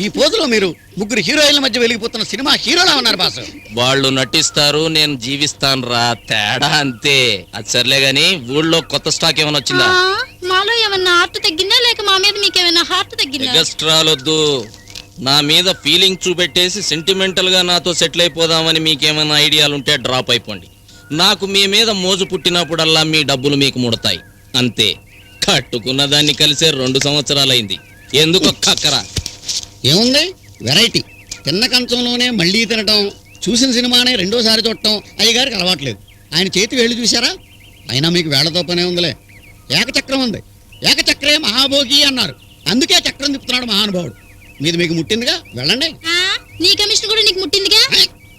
ఈ పోజులో మీరు ముగ్గురు హీరోయిన్ల మధ్య వెలిగిపోతున్న సినిమా హీరోలా ఉన్నారు బాసు. వాళ్ళు నటిస్తారు, నేను జీవిస్తాను రా, తేడా అంతే. అది సర్లే గాని ఊళ్ళో కొత్త స్టాక్ ఏమైనా వచ్చిందా? మాలో ఏమన్నా హార్ట్ తగ్గిందా లేక మా మీద మీకేమైనా హార్ట్ తగ్గిందా? ఎగస్ట్రాలొద్దు. నా మీద ఫీలింగ్ చూపెట్టేసి సెంటిమెంటల్ గా నాతో సెటిల్ అయిపోదామని మీకేమైనా ఐడియాలు ఉంటే డ్రాప్ అయిపోండి. నాకు మీ మీద మోజు పుట్టినప్పుడల్లా మీ డబ్బులు మీకు ముడతాయి అంతే. కట్టుకున్న దాన్ని కలిసే 2 సంవత్సరాలైంది. ఎందుకు కక్కరా? ఏముంది వెరైటీ? తిన్న కంచంలోనే మళ్ళీ తినటం, చూసిన సినిమానే రెండోసారి చూడటం అయ్యగారికి అలవాట్లేదు. ఆయన చేతి వేళ్ళు చూసారా? అయినా మీకు వేళ్లతో పనే ఉందిలే. ఏకచక్రం ఉంది, ఏకచక్రే మహాభోగి అన్నారు. అందుకే చక్రం తిప్పుతున్నాడు మహానుభావుడు. మీది మీకు ముట్టిందిగా, వెళ్ళండి. నీ కమిషన్ కూడా నీకు ముట్టిందిగా.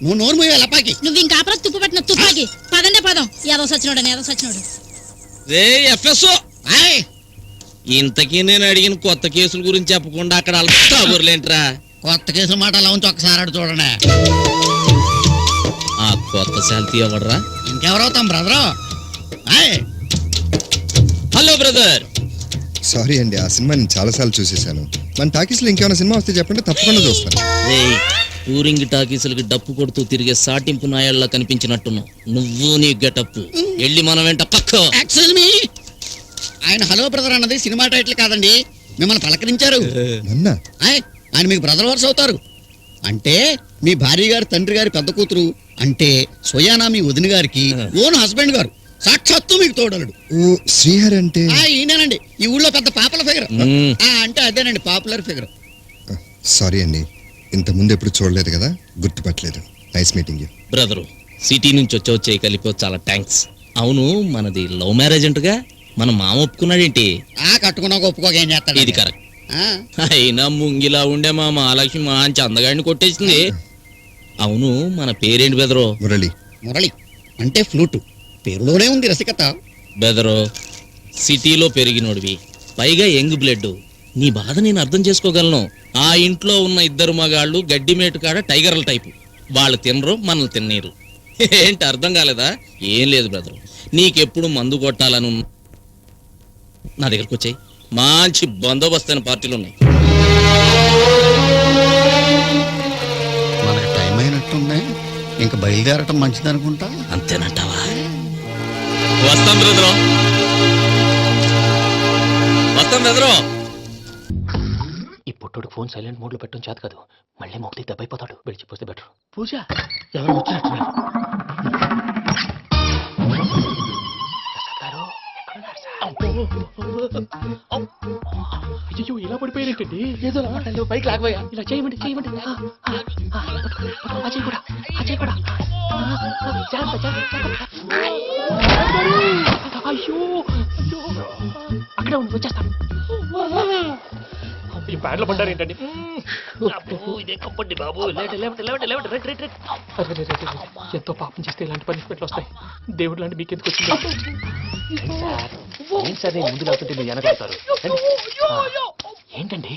నువ్వు నోరు మూయ లపాకి. నువ్వు ఇంకా తుప్పు పట్టిన తుపాకి. పదండే పదం. ఏదో సచ్చినోడు రే ఎఫ్ఎస్ఓ, ఇంతకీ నేను అడిగిన కొత్త కేసుల గురించి చెప్పకుండా అక్కడ అలర్లేంట్రా? కొత్త కేసుల మాట అలా ఉంచి ఒకసారి అడు చూడండి. ఆ కొత్త శాంతి ఎవడరా? ఇంకెవరవుతాం బ్రదరు? Hello brother. సారీ అండి, ఆ సినిమా నేను చాలాసార్లు చూసేశాను. మన టాకీస్లో ఇంకేమైనా సినిమా వస్తే చెప్పండి, తప్పకుండా చూస్తాను. టూరింగ్ టాకీసులకి డప్పు కొడుతూ తిరిగే సాటింపు నాయళ్ళ కనిపించినట్టున్నావు నువ్వు, నీ గెటప్. వెళ్ళి మనం వెంట పక్క. ఎక్స్క్యూజ్ మీ, ఆయన హలో బ్రదర్ అన్నది సినిమా టైటిల్ కాదండి, మిమ్మల్ని పలకరించారు. ఆయన మీకు బ్రదర్ వర్స్ అవుతారు. అంటే మీ భార్య గారి తండ్రి గారి పెద్ద కూతురు, అంటే స్వయానా మీ వదిన గారికి ఓన్ హస్బెండ్ గారు, సాక్షాత్తు మీకు తోడలుడు. ఓ శ్రీహరి అంటే ఈయనేనండి, ఈ ఊళ్ళో పెద్ద పాపులర్ ఫిగర్. అంటే అదేనండి, పాపులర్ ఫిగర్. సారీ అండి, ఇంత ముందు ఎప్పుడు చూడలేదు కదా, గుర్తుపట్టలేదు. Nice meeting you. Brother, city నుంచి వచ్చే కలిపో చాలా థ్యాంక్స్. అవును, మనది లవ్ మ్యారేజ్ అంటగా, మన మామ ఒప్పుకున్నాడేంటి? కట్టుకున్నాక ఒప్పుకోక ఏం చేస్తాడు? ఇది కరెక్ట్. అయినా ముంగిలా ఉండే మా మహాలక్ష్మి మంచి అందగాడిని కొట్టేసింది. అవును, మన పేరేంటి బెదరో? మురళి. మురళి అంటే ఫ్లూటు, పేరులోనే ఉంది రసికత. బెదరో, సిటీలో పెరిగినోడివి, పైగా యంగ్ బ్లడ్, నీ బాధ నేను అర్థం చేసుకోగలను. ఆ ఇంట్లో ఉన్న 2 మగాళ్ళు గడ్డిమేటు కాడ టైగర్ల టైపు. వాళ్ళు తినరు, మనల్ని తిన్నీరు. ఏంటి అర్థం కాలేదా? ఏం లేదు బ్రదరు, నీకెప్పుడు మందు కొట్టాలను నా దగ్గరకు వచ్చాయి. మంచి బందోబస్తు అయిన పార్టీలు ఉన్నాయి. మనకి టైం అయినట్టుంది, ఇంకా బయలుదేరటం మంచిది అనుకుంటా. అంతేనంటావా? వస్తాం బ్రదరు, వస్తాం బ్రదరు. ఈ పుట్టుడు ఫోన్ సైలెంట్ మోడ్ లో పెట్టడం చేత కాదు, మళ్ళీ మొక్కి దెబ్బైపోతాడు. విడిచిపోతే బెటర్. పూజ ఎవరు వచ్చినట్టున్నారు? అయ్యో, ఇలా పడిపోయినట్టండి. ఏదో పైకి లాగబోయా. ఇలా చేయమండి, చేయమండి. అజయ్ కూడా, అజయ్ కూడా. అయ్యో, అక్కడే ఉండి వచ్చేస్తాను. ఈ బ్యాడ్లో పడ్డారు ఏంటండి? ఇదే కప్పండి బాబు. ఎంతో పాపం చేస్తే ఇలాంటి పనిష్మెంట్లు వస్తాయి. దేవుడు లాంటి మీకు ఎందుకు వచ్చింది? ఏం సార్, నేను ముందు వెళ్తుంటే మీరు వెనకాడతారు ఏంటండి?